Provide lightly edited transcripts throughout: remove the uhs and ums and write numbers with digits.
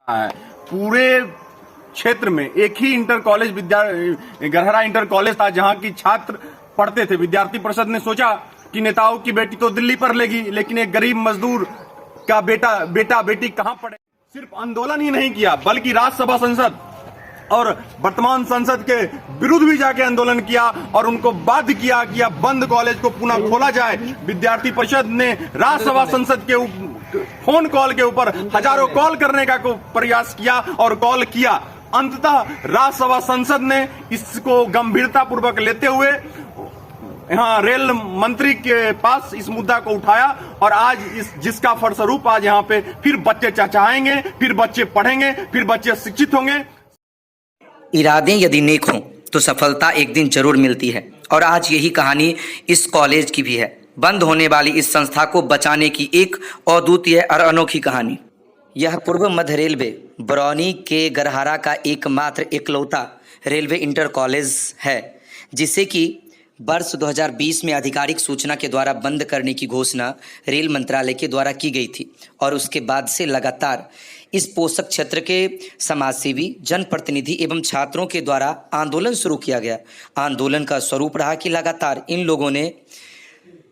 पूरे क्षेत्र में एक ही इंटर कॉलेज गरहरा इंटर कॉलेज था जहां की छात्र पढ़ते थे। विद्यार्थी परिषद ने सोचा कि नेताओं की बेटी तो दिल्ली पढ़ लेगी, लेकिन एक गरीब मजदूर का बेटा बेटी कहां पढ़े। सिर्फ आंदोलन ही नहीं किया बल्कि राज्यसभा संसद और वर्तमान संसद के विरुद्ध भी जाके आंदोलन किया और उनको बाध्य किया कि अब बंद कॉलेज को पुनः खोला जाए। विद्यार्थी परिषद ने राज्यसभा संसद के फोन कॉल के ऊपर हजारों कॉल करने का प्रयास किया और कॉल किया। अंततः राज्यसभा संसद ने इसको गंभीरता पूर्वक लेते हुए यहाँ रेल मंत्री के पास इस मुद्दा को उठाया और आज जिसका फलस्वरूप आज यहाँ पे फिर बच्चे चहचहाएंगे, फिर बच्चे पढ़ेंगे, फिर बच्चे शिक्षित होंगे। इरादे यदि नेक हों तो सफलता एक दिन जरूर मिलती है और आज यही कहानी इस कॉलेज की भी है। बंद होने वाली इस संस्था को बचाने की एक अद्वितीय और अनोखी कहानी। यह पूर्व मध्य रेलवे बरौनी के गरहरा का एकमात्र इकलौता रेलवे इंटर कॉलेज है, जिसे कि वर्ष 2020 में आधिकारिक सूचना के द्वारा बंद करने की घोषणा रेल मंत्रालय के द्वारा की गई थी और उसके बाद से लगातार इस पोषक क्षेत्र के समाजसेवी, जनप्रतिनिधि एवं छात्रों के द्वारा आंदोलन शुरू किया गया। आंदोलन का स्वरूप रहा कि लगातार इन लोगों ने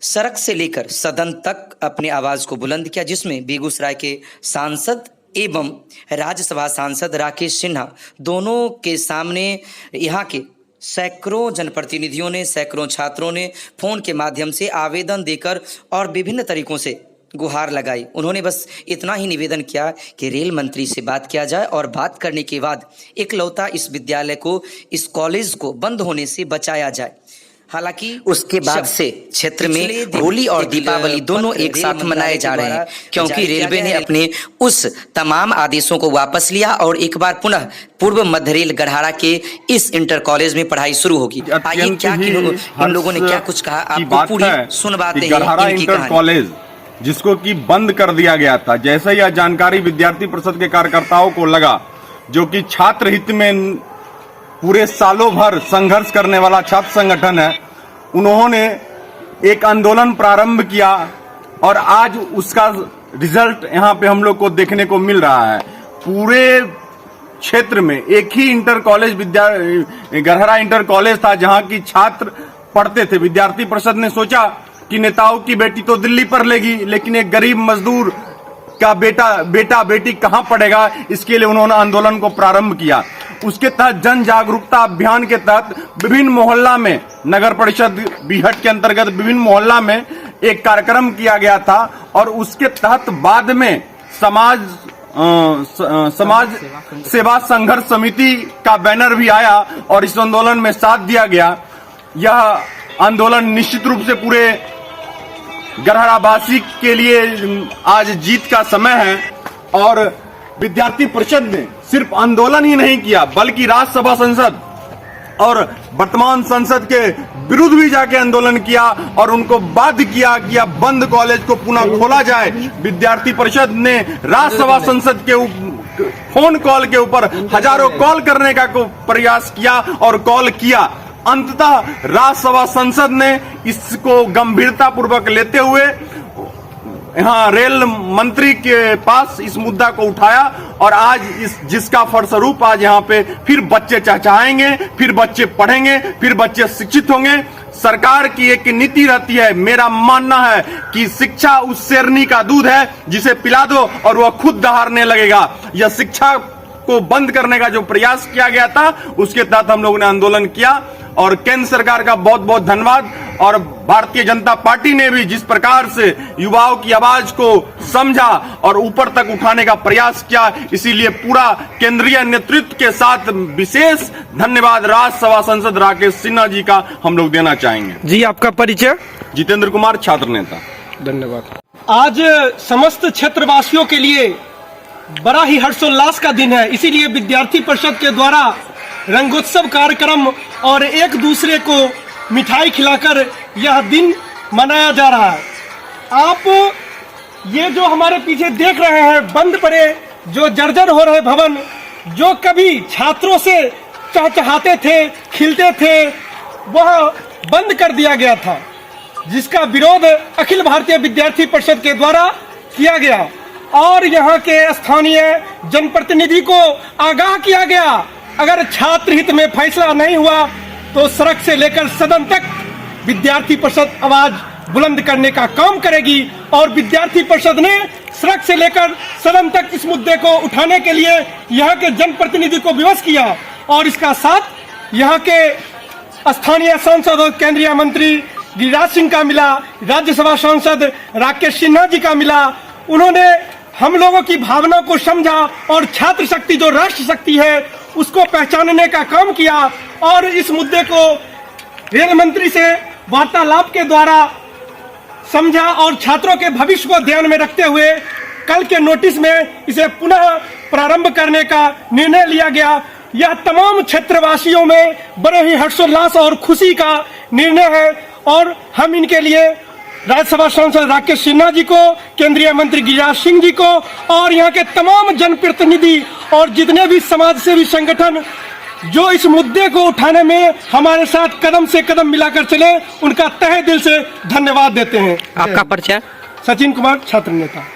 सड़क से लेकर सदन तक अपनी आवाज़ को बुलंद किया, जिसमें बेगूसराय के सांसद एवं राज्यसभा सांसद राकेश सिन्हा दोनों के सामने यहाँ के सैकड़ों जनप्रतिनिधियों ने, सैकड़ों छात्रों ने फ़ोन के माध्यम से आवेदन देकर और विभिन्न तरीकों से गुहार लगाई। उन्होंने बस इतना ही निवेदन किया कि रेल मंत्री से बात किया जाए और बात करने के बाद इकलौता इस विद्यालय को, इस कॉलेज को बंद होने से बचाया जाए। हालांकि उसके बाद से क्षेत्र में होली और दीपावली दोनों एक साथ मनाए जा रहे हैं, क्योंकि रेलवे ने अपने उस तमाम आदेशों को वापस लिया और एक बार पुनः पूर्व मध्य रेल गरहरा के इस इंटर कॉलेज में पढ़ाई शुरू होगी। आइए क्या इन लोगों ने क्या कुछ कहा, आपको पूरी सुनवाते हैं इनकी कहानी। कॉलेज जिसको कि बंद कर दिया गया था, जैसे यह जानकारी विद्यार्थी परिषद के कार्यकर्ताओं को लगा, जो कि छात्र हित में पूरे सालों भर संघर्ष करने वाला छात्र संगठन है, उन्होंने एक आंदोलन प्रारंभ किया और आज उसका रिजल्ट यहाँ पे हम लोग को देखने को मिल रहा है। पूरे क्षेत्र में एक ही इंटर कॉलेज गरहरा इंटर कॉलेज था जहाँ की छात्र पढ़ते थे। विद्यार्थी परिषद ने सोचा कि नेताओं की बेटी तो दिल्ली पढ़ लेगी, लेकिन एक गरीब मजदूर का बेटा बेटी कहां पढ़ेगा, इसके लिए उन्होंने आंदोलन को प्रारंभ किया। उसके तहत जन जागरूकता अभियान के तहत विभिन्न मोहल्ला में, नगर परिषद बीहट के अंतर्गत विभिन्न मोहल्ला में एक कार्यक्रम किया गया था और उसके तहत बाद में समाज सेवा संघर्ष समिति का बैनर भी आया और इस आंदोलन में साथ दिया गया। यह आंदोलन निश्चित रूप से पूरे गरहरावासी के लिए आज जीत का समय है और विद्यार्थी परिषद ने सिर्फ आंदोलन ही नहीं किया बल्कि राज्यसभा संसद और वर्तमान संसद के विरुद्ध भी जाके आंदोलन किया और उनको बाध्य किया कि अब बंद कॉलेज को पुनः खोला जाए। विद्यार्थी परिषद ने राज्यसभा संसद के फोन कॉल के ऊपर हजारों कॉल करने का प्रयास किया और कॉल किया। अंततः राज्यसभा संसद ने इसको गंभीरता पूर्वक लेते हुए यहाँ रेल मंत्री के पास इस मुद्दा को उठाया और आज जिसका फलस्वरूप आज यहाँ पे फिर बच्चे चहचहाएंगे, फिर बच्चे पढ़ेंगे, फिर बच्चे शिक्षित होंगे। सरकार की एक नीति रहती है, मेरा मानना है कि शिक्षा उस शेरनी का दूध है जिसे पिला दो और वह खुद दहाड़ने लगेगा। यह शिक्षा को बंद करने का जो प्रयास किया गया था, उसके तहत हम लोगों ने आंदोलन किया और केंद्र सरकार का बहुत बहुत धन्यवाद। और भारतीय जनता पार्टी ने भी जिस प्रकार से युवाओं की आवाज को समझा और ऊपर तक उठाने का प्रयास किया, इसीलिए पूरा केंद्रीय नेतृत्व के साथ विशेष धन्यवाद राज्यसभा सांसद राकेश सिन्हा जी का हम लोग देना चाहेंगे। जी, आपका परिचय? जितेंद्र कुमार, छात्र नेता। धन्यवाद। आज समस्त क्षेत्रवासियों के लिए बड़ा ही हर्षोल्लास का दिन है, इसीलिए विद्यार्थी परिषद के द्वारा रंगोत्सव कार्यक्रम और एक दूसरे को मिठाई खिलाकर यह दिन मनाया जा रहा है। आप ये जो हमारे पीछे देख रहे हैं बंद पड़े जो जर्जर हो रहे भवन, जो कभी छात्रों से चहचहाते थे, खिलते थे, वह बंद कर दिया गया था, जिसका विरोध अखिल भारतीय विद्यार्थी परिषद के द्वारा किया गया। और यहाँ के स्थानीय जनप्रतिनिधि को आगाह किया गया, अगर छात्र हित में फैसला नहीं हुआ तो सड़क से लेकर सदन तक विद्यार्थी परिषद आवाज बुलंद करने का काम करेगी। और विद्यार्थी परिषद ने सड़क से लेकर सदन तक इस मुद्दे को उठाने के लिए यहाँ के जनप्रतिनिधि को विवश किया। और इसका साथ यहाँ के स्थानीय सांसद और केंद्रीय मंत्री गिरिराज सिंह का मिला, राज्यसभा सांसद राकेश सिन्हा जी का मिला। उन्होंने हम लोगों की भावना को समझा और छात्र शक्ति जो राष्ट्र शक्ति है उसको पहचानने का काम किया। और इस मुद्दे को रेल मंत्री से वार्तालाप के द्वारा समझा और छात्रों के भविष्य को ध्यान में रखते हुए कल के नोटिस में इसे पुनः प्रारंभ करने का निर्णय लिया गया। यह तमाम क्षेत्रवासियों में बड़े ही हर्षोल्लास और खुशी का निर्णय है और हम इनके लिए राज्यसभा सांसद राकेश सिन्हा जी को, केंद्रीय मंत्री गिरिराज सिंह जी को और यहाँ के तमाम जनप्रतिनिधि और जितने भी समाज सेवी संगठन जो इस मुद्दे को उठाने में हमारे साथ कदम से कदम मिलाकर चले, उनका तहे दिल से धन्यवाद देते हैं। आपका परिचय? सचिन कुमार, छात्र नेता।